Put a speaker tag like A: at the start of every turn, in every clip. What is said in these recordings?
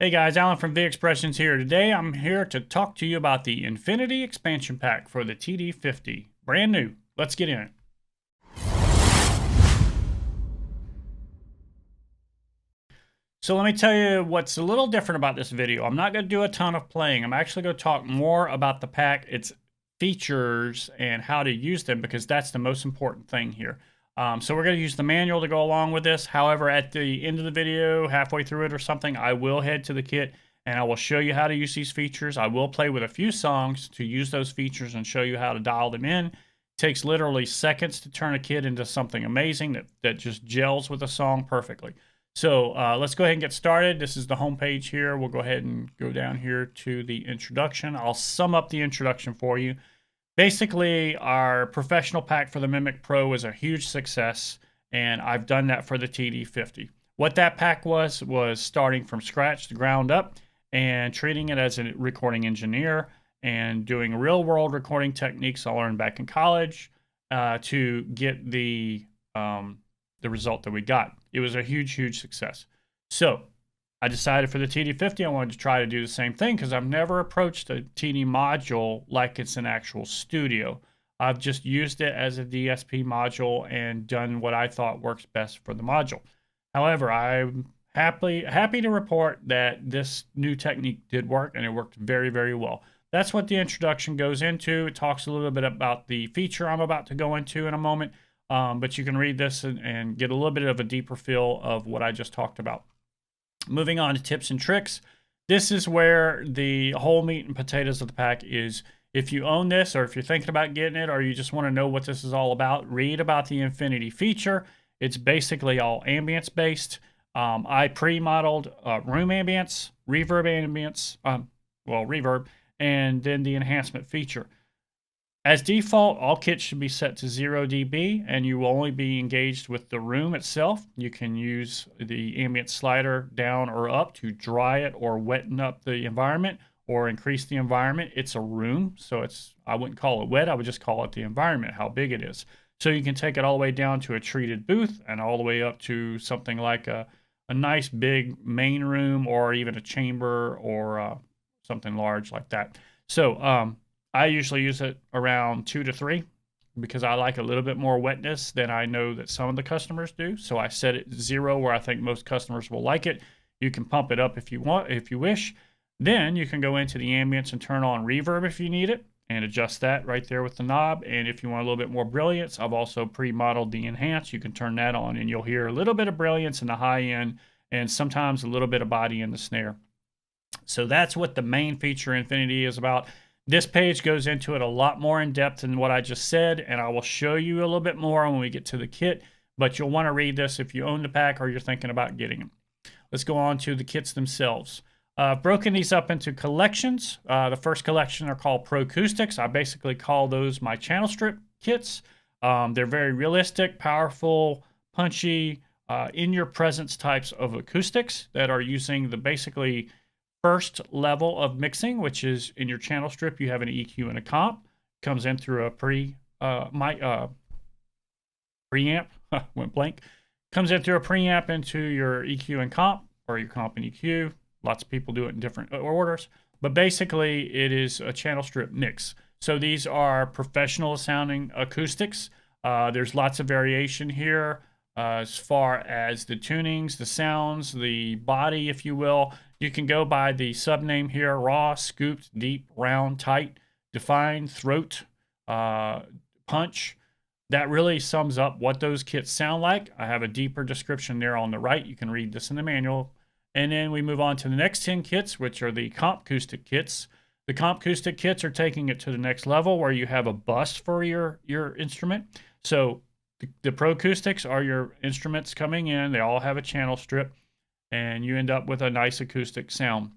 A: Hey guys, Alan from V Expressions here. Today I'm here to talk to you about the Infinity expansion pack for the TD-50. Brand new. Let's get in it. So let me tell you what's a little different about this video. I'm not going to do a ton of playing. I'm actually going to talk more about the pack, its features, and how to use them because that's the most important thing here. So we're going to use the manual to go along with this. However, at the end of the video, halfway through it or something, I will head to the kit and I will show you how to use these features. I will play with a few songs to use those features and show you how to dial them in. It takes literally seconds to turn a kit into something amazing that just gels with a song perfectly. So let's go ahead and get started. This is the home page here. We'll go ahead and go down here to the introduction. I'll sum up the introduction for you. Basically, our professional pack for the Mimic Pro is a huge success, and I've done that for the TD-50. What that pack was starting from scratch, the ground up, and treating it as a recording engineer and doing real-world recording techniques I learned back in college to get the result that we got. It was a huge, huge success. So I decided for the TD-50 I wanted to try to do the same thing because I've never approached a TD module like it's an actual studio. I've just used it as a DSP module and done what I thought works best for the module. However, I'm happy to report that this new technique did work and it worked very, very well. That's what the introduction goes into. It talks a little bit about the feature I'm about to go into in a moment, but you can read this and get a little bit of a deeper feel of what I just talked about. Moving on to tips and tricks. This is where the whole meat and potatoes of the pack is. If you own this or if you're thinking about getting it or you just want to know what this is all about, read about the Infinity feature. It's basically all ambience based. I pre-modeled room ambience, reverb ambience, reverb, and then the enhancement feature. As default, all kits should be set to 0 dB, and you will only be engaged with the room itself. You can use the ambient slider down or up to dry it or wetten up the environment or increase the environment. It's a room, so I wouldn't call it wet. I would just call it the environment, how big it is. So you can take it all the way down to a treated booth and all the way up to something like a nice big main room or even a chamber or something large like that. So I usually use it around 2 to 3 because I like a little bit more wetness than I know that some of the customers do. So I set it 0 where I think most customers will like it. You can pump it up if you want, if you wish. Then you can go into the ambience and turn on reverb if you need it and adjust that right there with the knob. And if you want a little bit more brilliance, I've also pre-modeled the enhance. You can turn that on and you'll hear a little bit of brilliance in the high end and sometimes a little bit of body in the snare. So that's what the main feature Infinity is about. This page goes into it a lot more in depth than what I just said, and I will show you a little bit more when we get to the kit, but you'll want to read this if you own the pack or you're thinking about getting them. Let's go on to the kits themselves. I've broken these up into collections. The first collection are called ProCoustics. I basically call those my channel strip kits. They're very realistic, powerful, punchy, in your presence types of acoustics that are using the basically first level of mixing, which is in your channel strip, you have an EQ and a comp. Comes in through a preamp, went blank. Comes in through a preamp into your EQ and comp, or your comp and EQ. Lots of people do it in different orders, but basically it is a channel strip mix. So these are professional sounding acoustics. There's lots of variation here as far as the tunings, the sounds, the body, if you will. You can go by the subname here: raw, scooped, deep, round, tight, defined, throat, punch. That really sums up what those kits sound like. I have a deeper description there on the right. You can read this in the manual. And then we move on to the next 10 kits, which are the CmpCoustic kits. The CmpCoustic kits are taking it to the next level where you have a bus for your instrument. So the ProCoustics are your instruments coming in. They all have a channel strip, and you end up with a nice acoustic sound.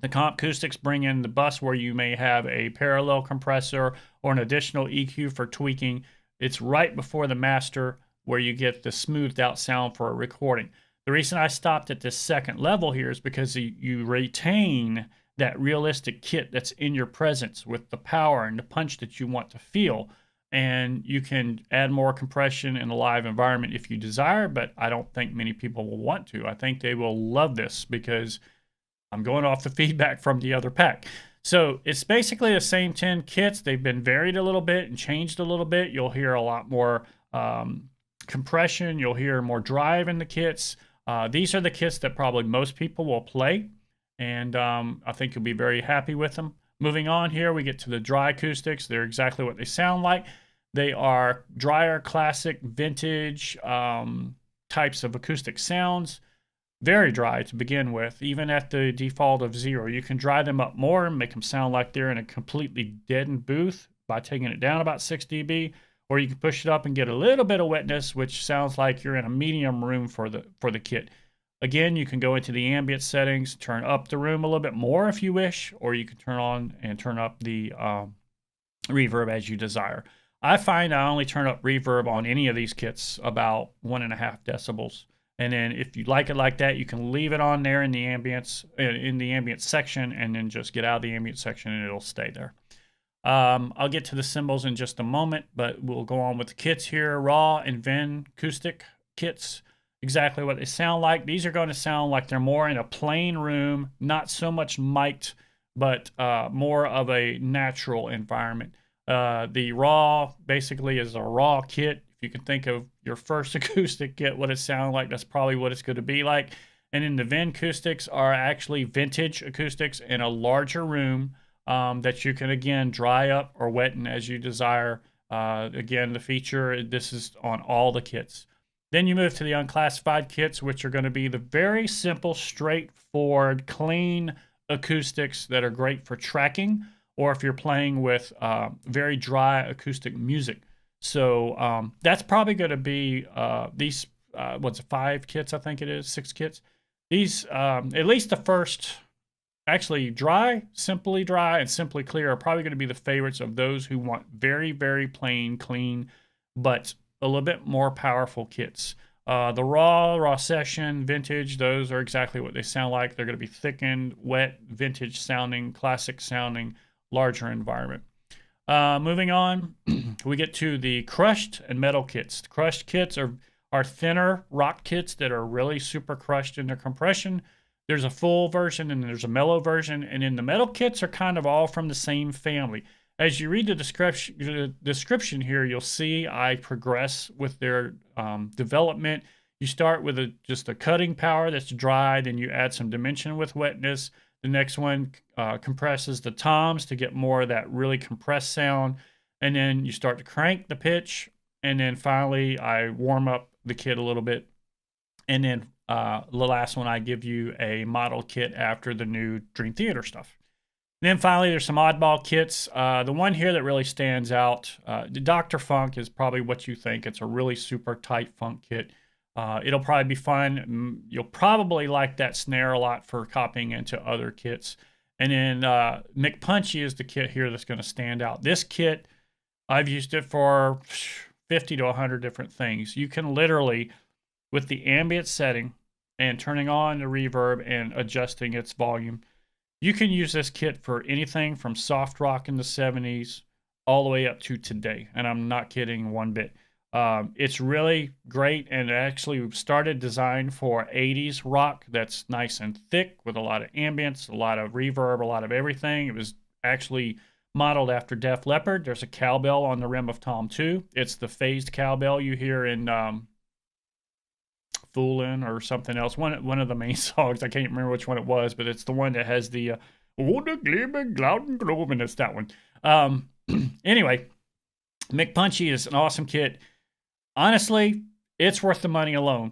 A: The CmpCoustics bring in the bus where you may have a parallel compressor or an additional EQ for tweaking. It's right before the master where you get the smoothed out sound for a recording. The reason I stopped at this second level here is because you retain that realistic kit that's in your presence with the power and the punch that you want to feel. And you can add more compression in a live environment if you desire, but I don't think many people will want to. I think they will love this because I'm going off the feedback from the other pack. So it's basically the same 10 kits. They've been varied a little bit and changed a little bit. You'll hear a lot more compression. You'll hear more drive in the kits. These are the kits that probably most people will play, and I think you'll be very happy with them. Moving on here, we get to the dry acoustics. They're exactly what they sound like. They are drier, classic, vintage types of acoustic sounds. Very dry to begin with, even at the default of 0. You can dry them up more and make them sound like they're in a completely deadened booth by taking it down about 6 dB, or you can push it up and get a little bit of wetness, which sounds like you're in a medium room for the kit. Again, you can go into the ambient settings, turn up the room a little bit more if you wish, or you can turn on and turn up the reverb as you desire. I find I only turn up reverb on any of these kits about 1.5 decibels. And then if you like it like that, you can leave it on there in the ambient section, and then just get out of the ambient section and it'll stay there. I'll get to the cymbals in just a moment, but we'll go on with the kits here. Raw and Ven acoustic kits, exactly what they sound like. These are going to sound like they're more in a plain room, not so much mic'd, but more of a natural environment. The Raw basically is a raw kit. If you can think of your first acoustic kit, what it sounded like, that's probably what it's going to be like. And then the Ven acoustics are actually vintage acoustics in a larger room that you can, again, dry up or wetten as you desire. Again, the feature, this is on all the kits. Then you move to the unclassified kits, which are going to be the very simple, straightforward, clean acoustics that are great for tracking, or if you're playing with very dry acoustic music. So that's probably going to be these, what's it, 5 kits, I think it is, 6 kits. These, at least the first, actually dry, simply dry, and simply clear are probably going to be the favorites of those who want very, very plain, clean, but a little bit more powerful kits. The raw session, vintage, those are exactly what they sound like. They're going to be thickened, wet, vintage sounding, classic sounding, larger environment. Moving on, we get to the crushed and metal kits. The crushed kits are thinner rock kits that are really super crushed in their compression. There's a full version and there's a mellow version, and then the metal kits are kind of all from the same family. As you read the description here, you'll see I progress with their development. You start with just a cutting power that's dry, then you add some dimension with wetness. The next one compresses the toms to get more of that really compressed sound. And then you start to crank the pitch. And then finally, I warm up the kit a little bit. And then the last one, I give you a model kit after the new Dream Theater stuff. And then finally, there's some oddball kits. The one here that really stands out, the Dr. Funk is probably what you think. It's a really super tight funk kit. It'll probably be fun. You'll probably like that snare a lot for copying into other kits. And then CmpCoustic is the kit here that's going to stand out. This kit, I've used it for 50 to 100 different things. You can literally, with the ambient setting and turning on the reverb and adjusting its volume, you can use this kit for anything from soft rock in the 70s all the way up to today. And I'm not kidding one bit. It's really great, and it actually started designed for 80s rock that's nice and thick with a lot of ambience, a lot of reverb, a lot of everything. It was actually modeled after Def Leppard. There's a cowbell on the rim of Tom 2. It's the phased cowbell you hear in Foolin' or something else. One of the main songs, I can't remember which one it was, but it's the one that has the oh, the gleaming cloud and globe, and it's that one. Anyway, CmpCoustic is an awesome kit. Honestly, it's worth the money alone.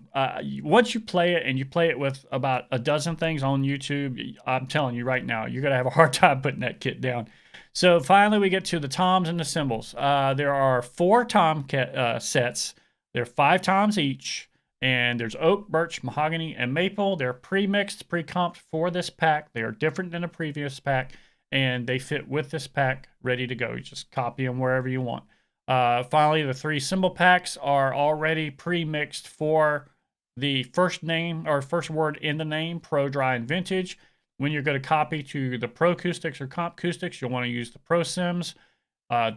A: Once you play it, and you play it with about a dozen things on YouTube, I'm telling you right now, you're going to have a hard time putting that kit down. So finally, we get to the toms and the cymbals. There are 4 tom sets. They're 5 toms each. And there's oak, birch, mahogany, and maple. They're pre-mixed, pre-comped for this pack. They are different than the previous pack, and they fit with this pack, ready to go. You just copy them wherever you want. Finally, the 3 cymbal packs are already pre-mixed for the first name or first word in the name, Pro, Dry, and Vintage. When you're going to copy to the ProCoustics or CmpCoustic, you'll want to use the Pro Sims,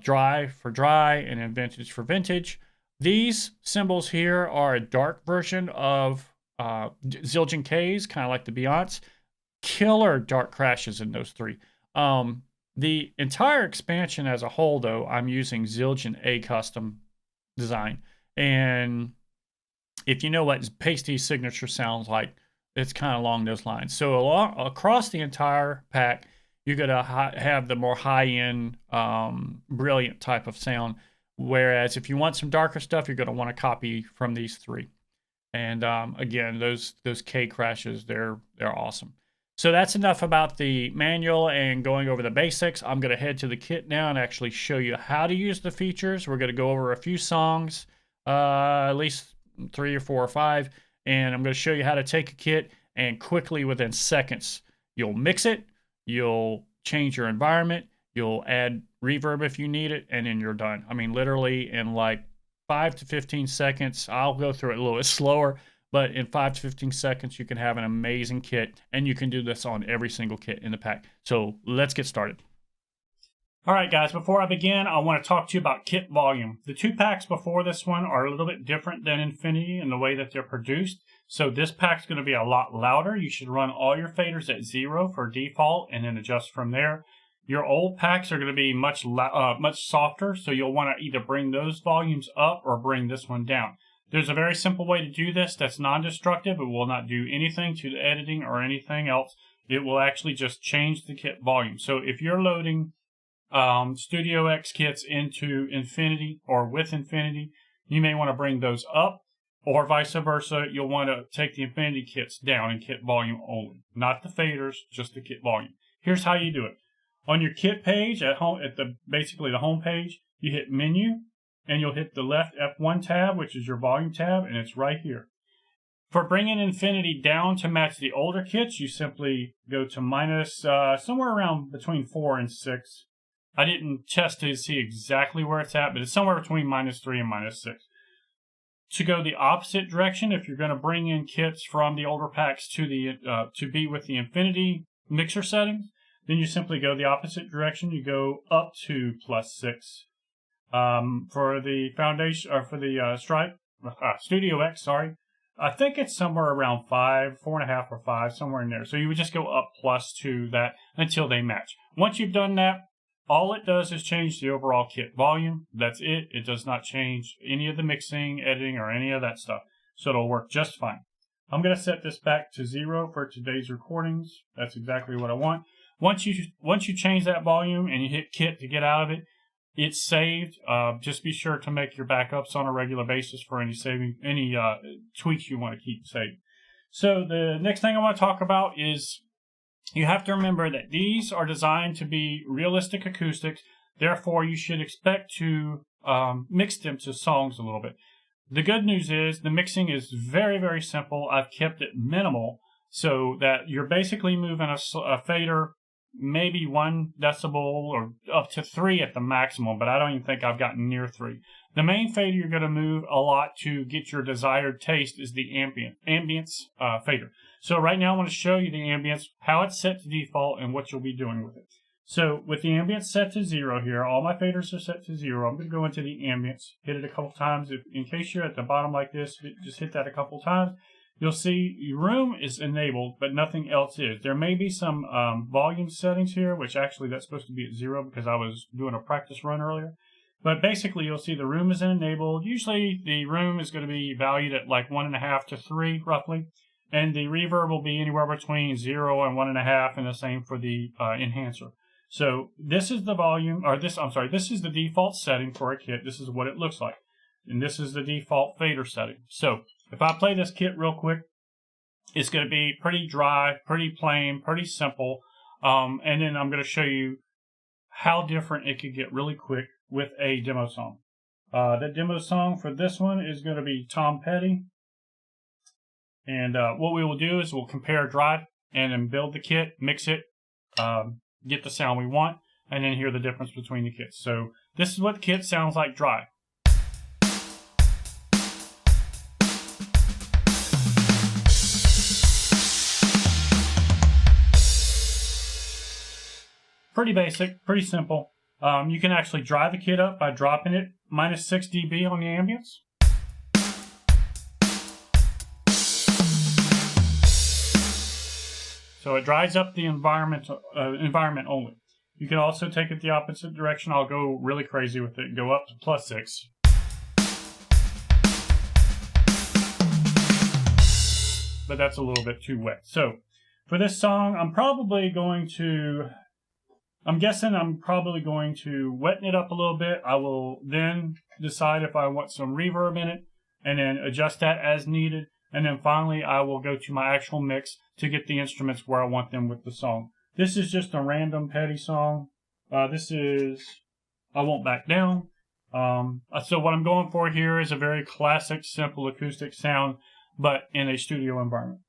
A: Dry for Dry, and then Vintage for Vintage. These cymbals here are a dark version of Zildjian K's, kind of like the Ambiance. killer dark crashes in those three. The entire expansion as a whole, though, I'm using Zildjian A custom design. And if you know what Pasty signature sounds like, it's kind of along those lines. So across the entire pack, you're going to have the more high-end, brilliant type of sound. Whereas if you want some darker stuff, you're going to want to copy from these three. And again, those K crashes, they're awesome. So that's enough about the manual and going over the basics. I'm going to head to the kit now and actually show you how to use the features. We're going to go over a few songs, at least 3 or 4 or 5, and I'm going to show you how to take a kit and quickly, within seconds, you'll mix it, you'll change your environment, you'll add reverb if you need it, and then you're done. I mean, literally in like 5 to 15 seconds. I'll go through it a little bit slower, but in 5 to 15 seconds, you can have an amazing kit, and you can do this on every single kit in the pack. So let's get started. All right, guys, before I begin, I want to talk to you about kit volume. The 2 packs before this one are a little bit different than Infinity in the way that they're produced. So this pack's going to be a lot louder. You should run all your faders at 0 for default and then adjust from there. Your old packs are going to be much softer, so you'll want to either bring those volumes up or bring this one down. There's a very simple way to do this that's non-destructive. It will not do anything to the editing or anything else. It will actually just change the kit volume. So if you're loading Studio X kits into Infinity or with Infinity, you may want to bring those up, or vice versa. You'll want to take the Infinity kits down in kit volume only. Not the faders, just the kit volume. Here's how you do it. On your kit page at home, basically the home page, you hit Menu, and you'll hit the left F1 tab, which is your volume tab, and it's right here. For bringing Infinity down to match the older kits, you simply go to minus somewhere around between 4 and 6. I didn't test to see exactly where it's at, but it's somewhere between -3 and -6. To go the opposite direction, if you're going to bring in kits from the older packs to be with the Infinity mixer settings, then you simply go the opposite direction. You go up to +6. For the foundation, or for the Studio X, sorry, I think it's somewhere around 5, 4.5 or 5, somewhere in there. So you would just go up +2 that until they match. Once you've done that, all it does is change the overall kit volume. That's it. It does not change any of the mixing, editing, or any of that stuff. So it'll work just fine. I'm going to set this back to 0 for today's recordings. That's exactly what I want. Once you change that volume and you hit kit to get out of it, it's saved. Just be sure to make your backups on a regular basis for any tweaks you want to keep saved. So the next thing I want to talk about is you have to remember that these are designed to be realistic acoustics. Therefore, you should expect to mix them to songs a little bit. The good news is the mixing is very, very simple. I've kept it minimal so that you're basically moving a fader maybe 1 decibel or up to 3 at the maximum, but I don't even think I've gotten near 3. The main fader you're going to move a lot to get your desired taste is the Ambiance fader. So right now I want to show you the Ambiance, how it's set to default, and what you'll be doing with it. So with the Ambiance set to 0 here, all my faders are set to 0. I'm going to go into the Ambiance, hit it a couple times. In case you're at the bottom like this, just hit that a couple times. You'll see your room is enabled, but nothing else is. There may be some volume settings here, which actually that's supposed to be at 0 because I was doing a practice run earlier. But basically, you'll see the room is enabled. Usually, the room is going to be valued at like 1.5 to 3, roughly. And the reverb will be anywhere between 0 and 1.5, and the same for the enhancer. So this is the volume, or this is the default setting for a kit. This is what it looks like. And this is the default fader setting. So if I play this kit real quick, it's going to be pretty dry, pretty plain, pretty simple. And then I'm going to show you how different it could get really quick with a demo song. The demo song for this one is going to be Tom Petty. And what we will do is we'll compare dry and then build the kit, mix it, get the sound we want, and then hear the difference between the kits. So this is what the kit sounds like dry. Pretty basic, pretty simple. You can actually dry the kit up by dropping it -6 dB on the Ambiance. So it dries up the environment only. You can also take it the opposite direction. I'll go really crazy with it and go up to +6. But that's a little bit too wet. So for this song, I'm guessing I'm probably going to weten it up a little bit. I will then decide if I want some reverb in it and then adjust that as needed. And then finally, I will go to my actual mix to get the instruments where I want them with the song. This is just a random petty song. This is I Won't Back Down. So what I'm going for here is a very classic, simple acoustic sound, but in a studio environment.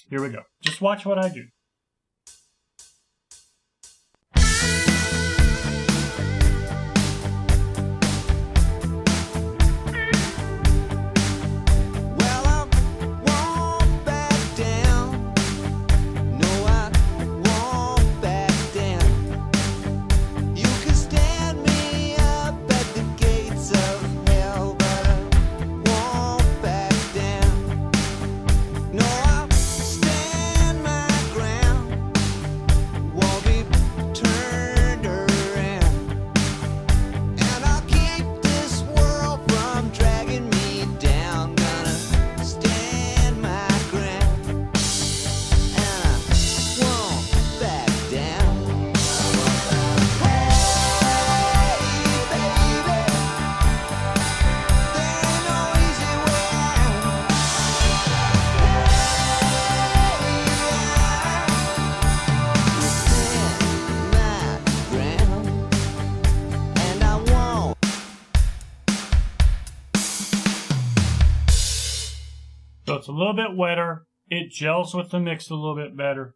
A: Here we go. Just watch what I do. So it's a little bit wetter. It gels with the mix a little bit better.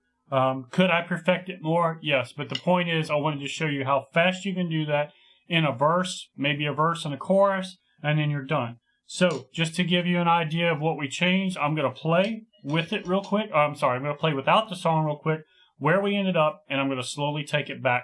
A: Could I perfect it more? Yes, but the point is I wanted to show you how fast you can do that in a verse, maybe a verse and a chorus, and then you're done. So just to give you an idea of what we changed, I'm going to play with it real quick. I'm going to play without the song real quick, where we ended up, and I'm going to slowly take it back.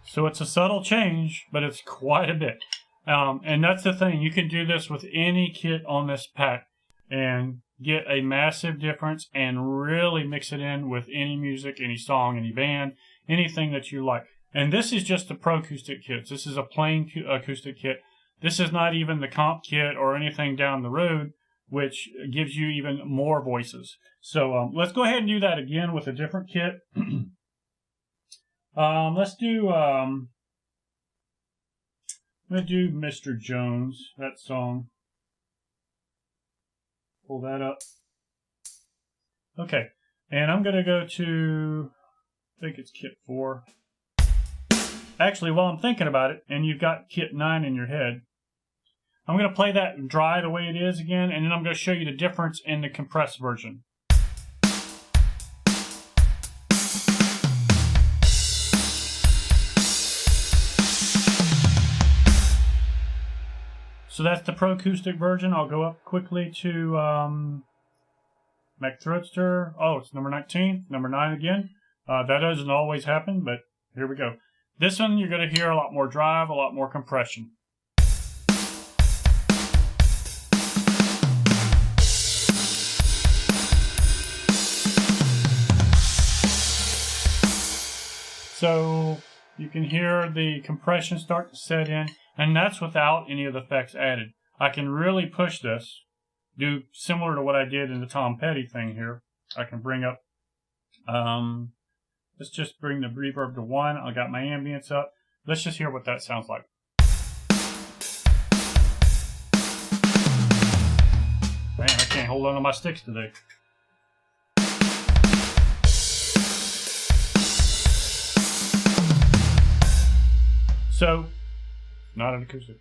A: So it's a subtle change, but it's quite a bit. And that's the thing. You can do this with any kit on this pack and get a massive difference and really mix it in with any music, any song, any band, anything that you like. And this is just the ProCoustic kits. This is a plain acoustic kit. This is not even the comp kit or anything down the road, which gives you even more voices. So let's go ahead and do that again with a different kit. Let's do, I'm going to do Mr. Jones, that song. Pull that up. Okay, and I'm going to go to, I think it's kit 4. Actually, while I'm thinking about it, and you've got kit 9 in your head, I'm going to play that dry the way it is again, and then I'm going to show you the difference in the compressed version. So that's the ProCoustic version. I'll go up quickly to Mac Throatster. Oh, it's number 19, number 9 again. That doesn't always happen, but here we go. This one, you're going to hear a lot more drive, a lot more compression. So you can hear the compression start to set in, and that's without any of the effects added. I can really push this, do similar to what I did in the Tom Petty thing here. I can bring up, let's just bring the reverb to 1. I got my ambience up. Let's just hear what that sounds like. Man, I can't hold on to my sticks today. So, not an acoustic.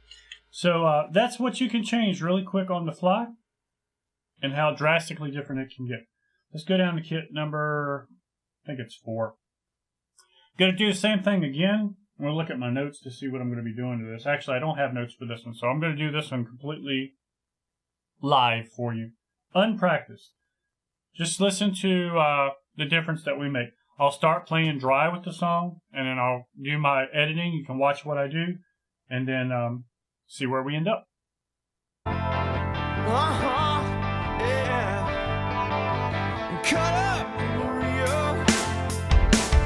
A: So that's what you can change really quick on the fly and how drastically different it can get. Let's go down to kit number, I think it's 4. Going to do the same thing again. I'm going to look at my notes to see what I'm going to be doing to this. Actually, I don't have notes for this one, so I'm going to do this one completely live for you. Unpracticed. Just listen to the difference that we make. I'll start playing dry with the song, and then I'll do my editing. You can watch what I do, and then see where we end up.
B: Yeah. Cut up, Maria.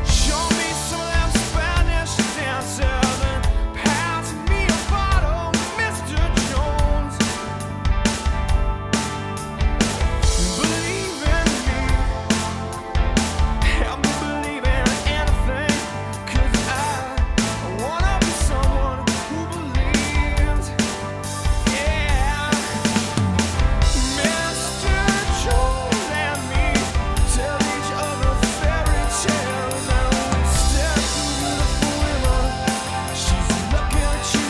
B: Show me some of them Spanish dancers and pass me a bottle, Mr. Jones. Believe in me, help me believe in anything, 'cause I wanna be someone who believes. Yeah, Mr. Jones and me tell each other fairy tales, and we stare through beautiful women. She's looking at you,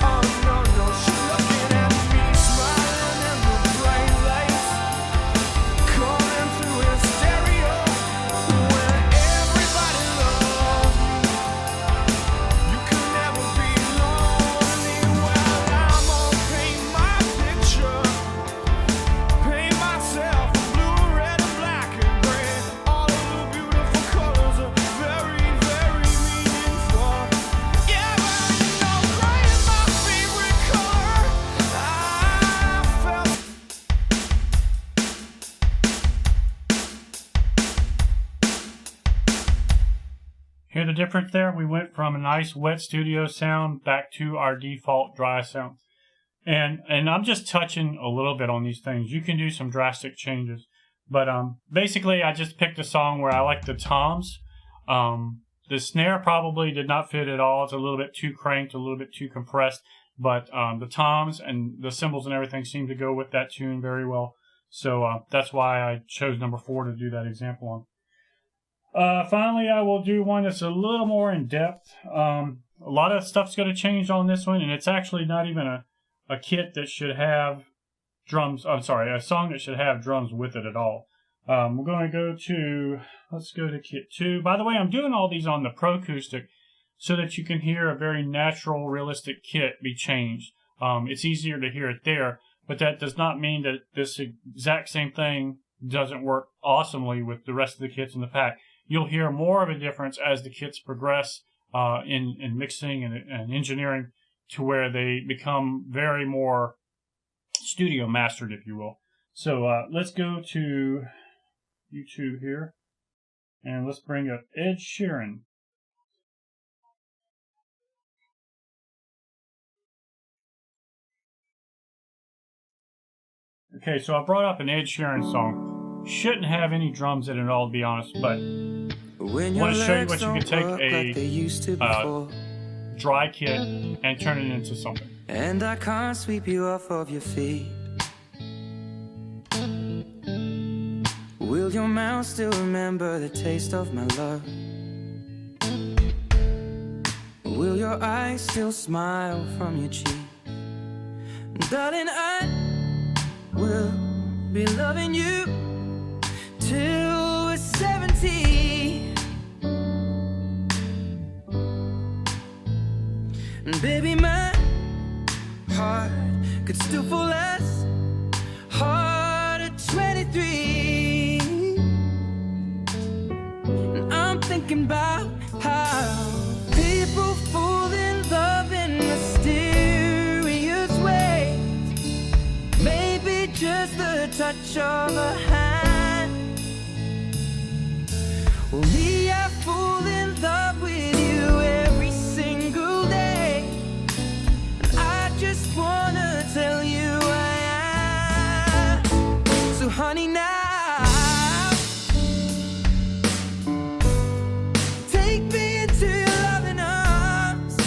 B: oh no, no, she's looking at me, smiling in the bright lights, calling through his stereo. When everybody loves you, you can never be lonely. Well, I'm gonna paint my picture, paint myself blue, red, and black, and gray. All of the beautiful colors are very, very meaningful. Yeah, but you know, gray is my favorite color. I felt
A: Hear the difference there? We went from a nice wet studio sound back to our default dry sound. And I'm just touching a little bit on these things. You can do some drastic changes. But basically, I just picked a song where I like the toms. The snare probably did not fit at all. It's a little bit too cranked, a little bit too compressed. But the toms and the cymbals and everything seem to go with that tune very well. So that's why I chose number 4 to do that example on. Finally, I will do one that's a little more in depth. A lot of stuff's going to change on this one, and it's actually not even a kit that should have drums. I'm sorry, a song that should have drums with it at all. We're going to go to, let's go to kit 2. By the way, I'm doing all these on the ProCoustic so that you can hear a very natural, realistic kit be changed. It's easier to hear it there, but that does not mean that this exact same thing doesn't work awesomely with the rest of the kits in the pack. You'll hear more of a difference as the kits progress in mixing and engineering to where they become very more studio mastered, if you will. So let's go to YouTube here, and let's bring up Ed Sheeran. Okay, so I brought up an Ed Sheeran song. Shouldn't have any drums in it at all, to be honest, but I want to show you what you can take a dry kit and turn it into something.
B: And I can't sweep you off of your feet. Will your mouth still remember the taste of my love? Will your eyes still smile from your cheek? Darling, I will be loving you till we're 70. And baby, my heart could still fall as hard at 23. And I'm thinking about how people fall in love in mysterious ways. Maybe just the touch of a hand. Well, me, I fall in love with you every single day. And I just wanna tell you I am. So honey, now take me into your loving arms.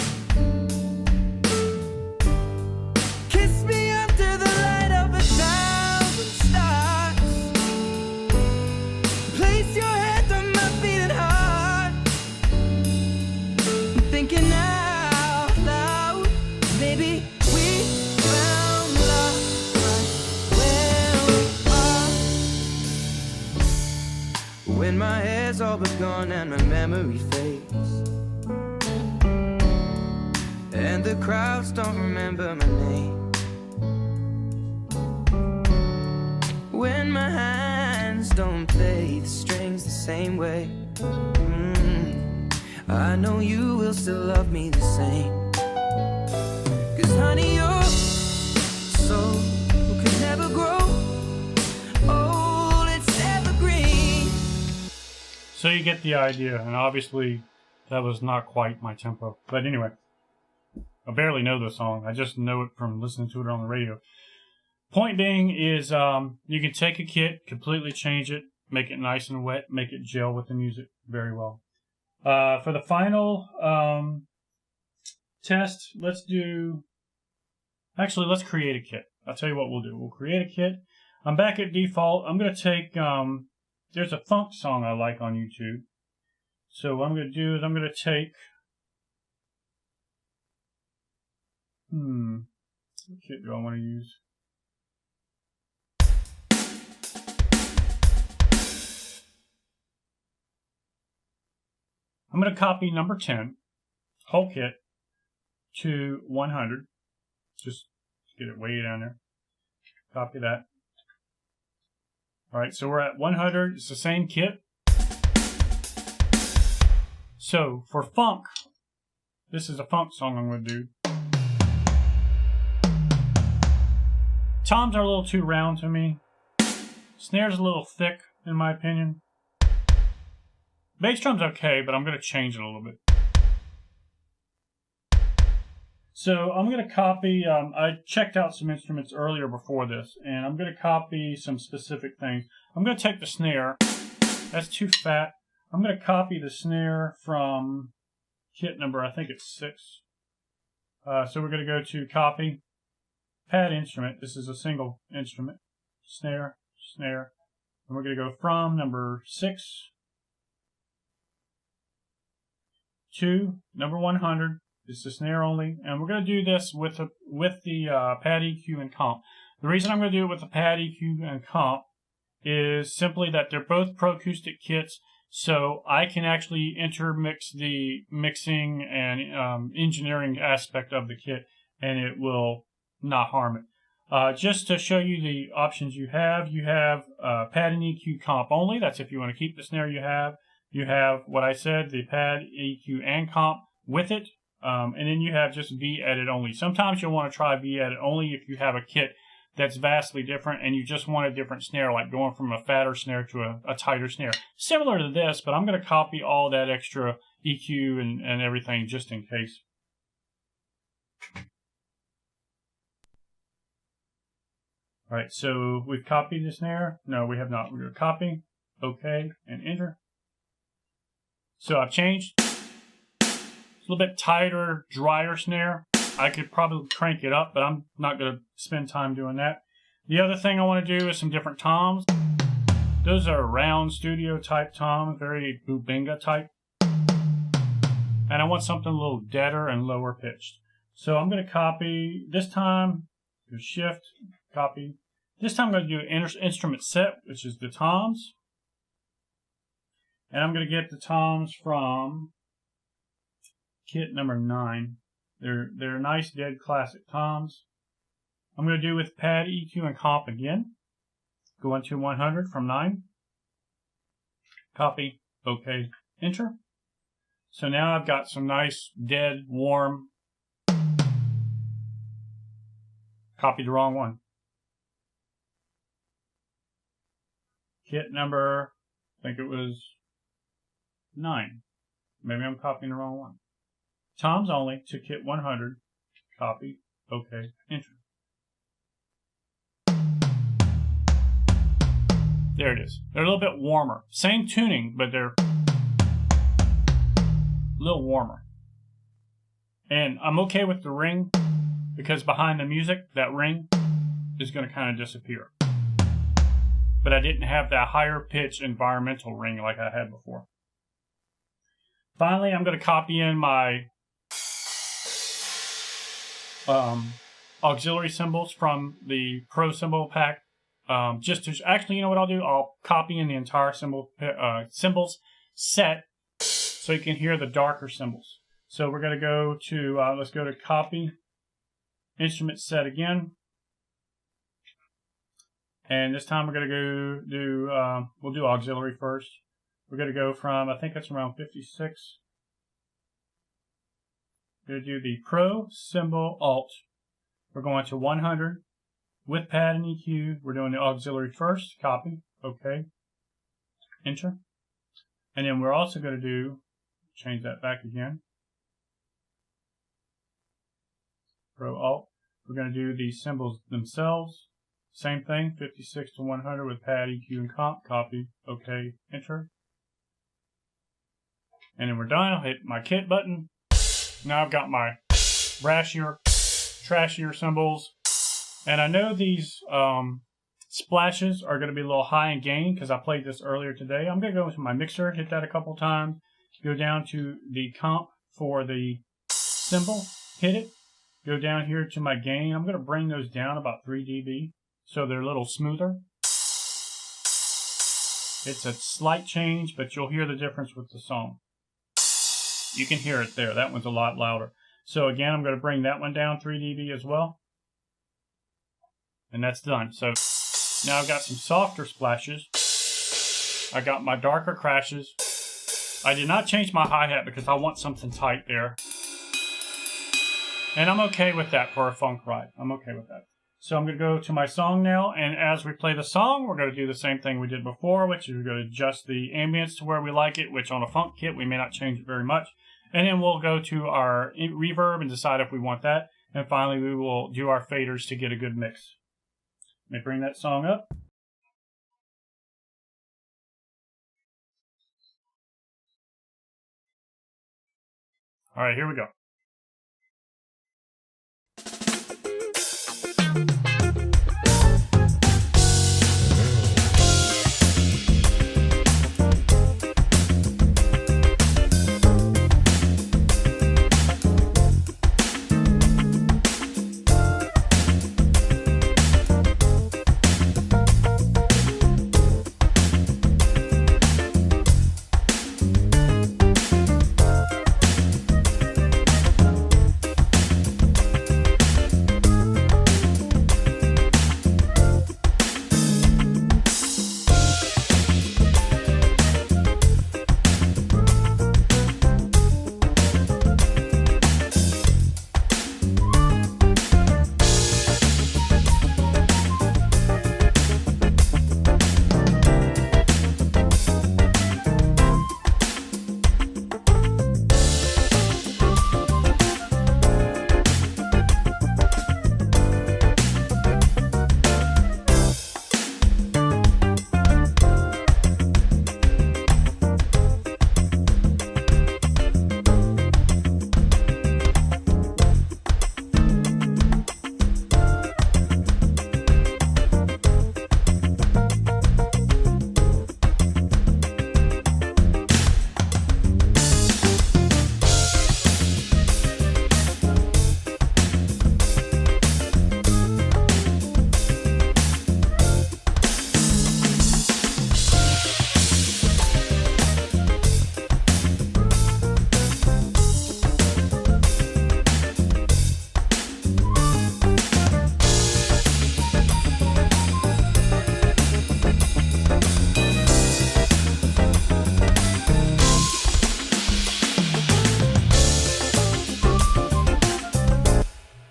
B: Kiss me under the light of 1,000 stars. When my hair's all but gone and my memory fades, and the crowds don't remember my name. When my hands don't play the strings the same way, I know you will still love me the same. 'Cause honey, your soul could never grow old, it's evergreen.
A: So you get the idea, and obviously that was not quite my tempo. But anyway, I barely know the song. I just know it from listening to it on the radio. Point being is you can take a kit, completely change it, make it nice and wet, make it gel with the music very well. For the final test, let's create a kit. I'll tell you what we'll do. We'll create a kit. I'm back at default. I'm going to take, there's a funk song I like on YouTube. So what I'm going to do is I'm going to take, what kit do I want to use? I'm going to copy number 10, whole kit, to 100. Just get it way down there. Copy that. All right, so we're at 100. It's the same kit. So for funk, this is a funk song I'm going to do. Toms are a little too round to me. Snare's a little thick, in my opinion. Bass drum's okay, but I'm going to change it a little bit. So I'm going to copy, I checked out some instruments earlier before this, and I'm going to copy some specific things. I'm going to take the snare. That's too fat. I'm going to copy the snare from kit number, I think it's 6. So we're going to go to copy, pad instrument. This is a single instrument. Snare, snare. And we're going to go from number 6 to number 100. It's the snare only, and we're going to do this with the pad EQ and comp. The reason I'm going to do it with the pad EQ and comp is simply that they're both ProCoustic kits, so I can actually intermix the mixing and engineering aspect of the kit, and it will not harm it. Just to show you the options you have pad and EQ comp only. That's if you want to keep the snare you have. You have what I said, the pad, EQ, and comp with it. And then you have just V edit only. Sometimes you'll want to try V edit only if you have a kit that's vastly different and you just want a different snare, like going from a fatter snare to a tighter snare. Similar to this, but I'm going to copy all that extra EQ and everything just in case. All right, so we've copied the snare. No, we have not. We're going to copy, OK, and enter. So I've changed. It's a little bit tighter, drier snare. I could probably crank it up, but I'm not going to spend time doing that. The other thing I want to do is some different toms. Those are round studio type toms, very Bubinga type. And I want something a little deader and lower pitched. So I'm going to copy, this time, do shift, copy. This time I'm going to do an instrument set, which is the toms. And I'm going to get the toms from kit number 9. They're nice, dead classic toms. I'm going to do with pad, EQ, and comp again. Go into 100 from 9. Copy, OK, enter. So now I've got some nice, dead, warm. Copied the wrong one. Kit number, I think it was 9. Maybe I'm copying the wrong one. Toms only to kit 100. Copy, OK, enter. There it is. They're a little bit warmer. Same tuning, but they're a little warmer. And I'm okay with the ring because behind the music, that ring is going to kind of disappear. But I didn't have that higher pitch environmental ring like I had before. Finally, I'm going to copy in my auxiliary cymbals from the Pro cymbal pack just to actually, you know what I'll do? I'll copy in the entire cymbals set so you can hear the darker cymbals. So we're going to go to, let's go to copy, instrument set again. And this time we're going to go do, we'll do auxiliary first. We're going to go from, I think that's around 56. We're going to do the Pro, Cymbal, Alt. We're going to 100 with pad and EQ. We're doing the auxiliary first. Copy. OK. Enter. And then we're also going to do, change that back again. Pro, Alt. We're going to do the cymbals themselves. Same thing, 56 to 100 with pad, EQ, and comp. Copy. OK. Enter. And then we're done. I'll hit my kit button. Now I've got my brashier, trashier cymbals. And I know these splashes are going to be a little high in gain because I played this earlier today. I'm going to go into my mixer, hit that a couple times, go down to the comp for the cymbal, hit it, go down here to my gain. I'm going to bring those down about 3 dB so they're a little smoother. It's a slight change, but you'll hear the difference with the song. You can hear it there. That one's a lot louder. So again, I'm going to bring that one down 3 dB as well. And that's done. So now I've got some softer splashes. I got my darker crashes. I did not change my hi-hat because I want something tight there. And I'm okay with that for a funk ride. I'm okay with that. So I'm going to go to my song now. And as we play the song, we're going to do the same thing we did before, which is we're going to adjust the ambience to where we like it, which on a funk kit, we may not change it very much. And then we'll go to our reverb and decide if we want that. And finally, we will do our faders to get a good mix. Let me bring that song up. All right, here we go.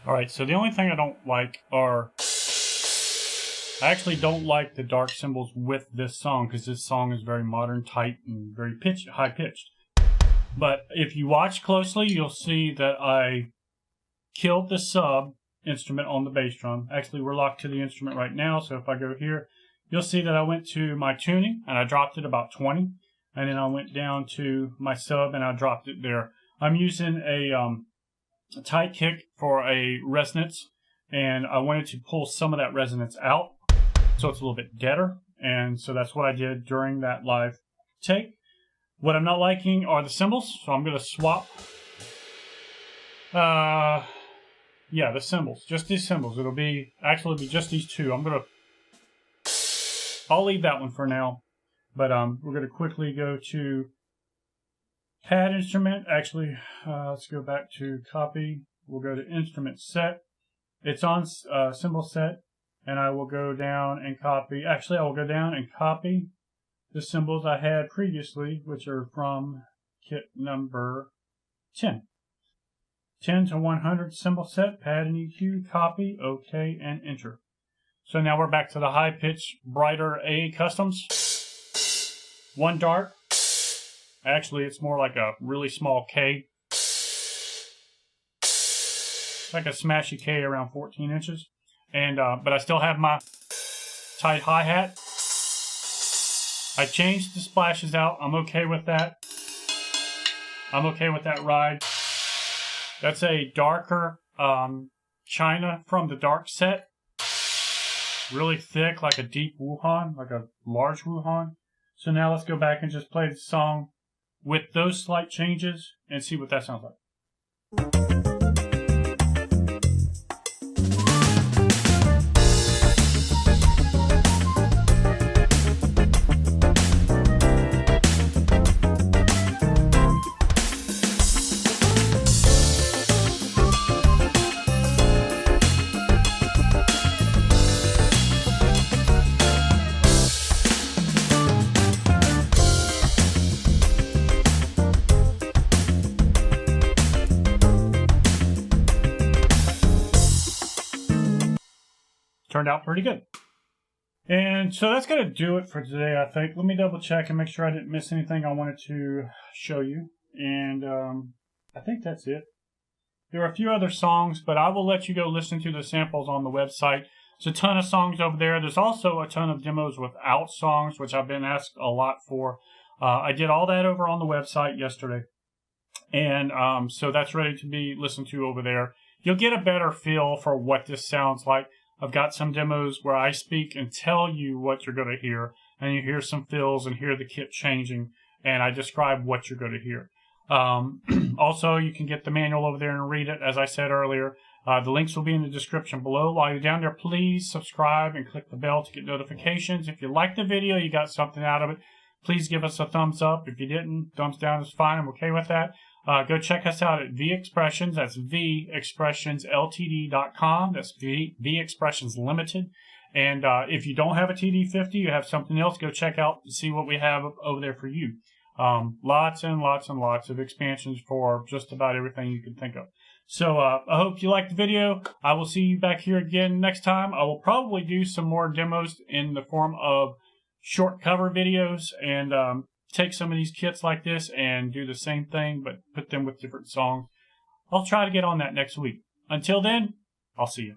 A: Alright, so the only thing I don't like are... I actually don't like the dark cymbals with this song, because this song is very modern, tight, and very high-pitched. But if you watch closely, you'll see that I killed the sub instrument on the bass drum. Actually, we're locked to the instrument right now, so if I go here, you'll see that I went to my tuning, and I dropped it about 20. And then I went down to my sub, and I dropped it there. I'm using a tight kick for a resonance, and I wanted to pull some of that resonance out so it's a little bit deader, and so that's what I did during that live take. What I'm not liking are the cymbals, so I'm going to swap yeah, the cymbals, just these cymbals. It'll be actually just these two. I'm going to I'll leave that one for now. But we're going to quickly go to pad instrument. Actually, let's go back to copy. We'll go to instrument set. It's on cymbal set, and I will go down and copy. Actually, I will go down and copy the cymbals I had previously, which are from kit number 10. 10 to 100 cymbal set, pad and EQ, copy, OK, and enter. So now we're back to the high pitch, brighter A customs. One dark. Actually, it's more like a really small K. Like a smashy K around 14 inches. And but I still have my tight hi-hat. I changed the splashes out. I'm okay with that. I'm okay with that ride. That's a darker China from the dark set. Really thick, like a deep Wuhan, like a large Wuhan. So now let's go back and just play the song with those slight changes and see what that sounds like. Turned out pretty good. And so that's going to do it for today, I think. Let me double check and make sure I didn't miss anything I wanted to show you. And I think that's it. There are a few other songs, but I will let you go listen to the samples on the website. There's a ton of songs over there. There's also a ton of demos without songs, which I've been asked a lot for. I did all that over on the website yesterday. And so that's ready to be listened to over there. You'll get a better feel for what this sounds like. I've got some demos where I speak and tell you what you're going to hear, and you hear some fills and hear the kit changing, and I describe what you're going to hear. Also, you can get the manual over there and read it, as I said earlier. The links will be in the description below. While you're down there, please subscribe and click the bell to get notifications. If you liked the video, you got something out of it, please give us a thumbs up. If you didn't, thumbs down is fine. I'm okay with that. Go check us out at V Expressions. That's V Expressions Ltd.com. That's V Expressions Ltd. And if you don't have a TD-50, you have something else, go check out and see what we have over there for you. Lots and lots and lots of expansions for just about everything you can think of. So I hope you liked the video. I will see you back here again next time. I will probably do some more demos in the form of short cover videos and take some of these kits like this and do the same thing, but put them with different songs. I'll try to get on that next week. Until then, I'll see you.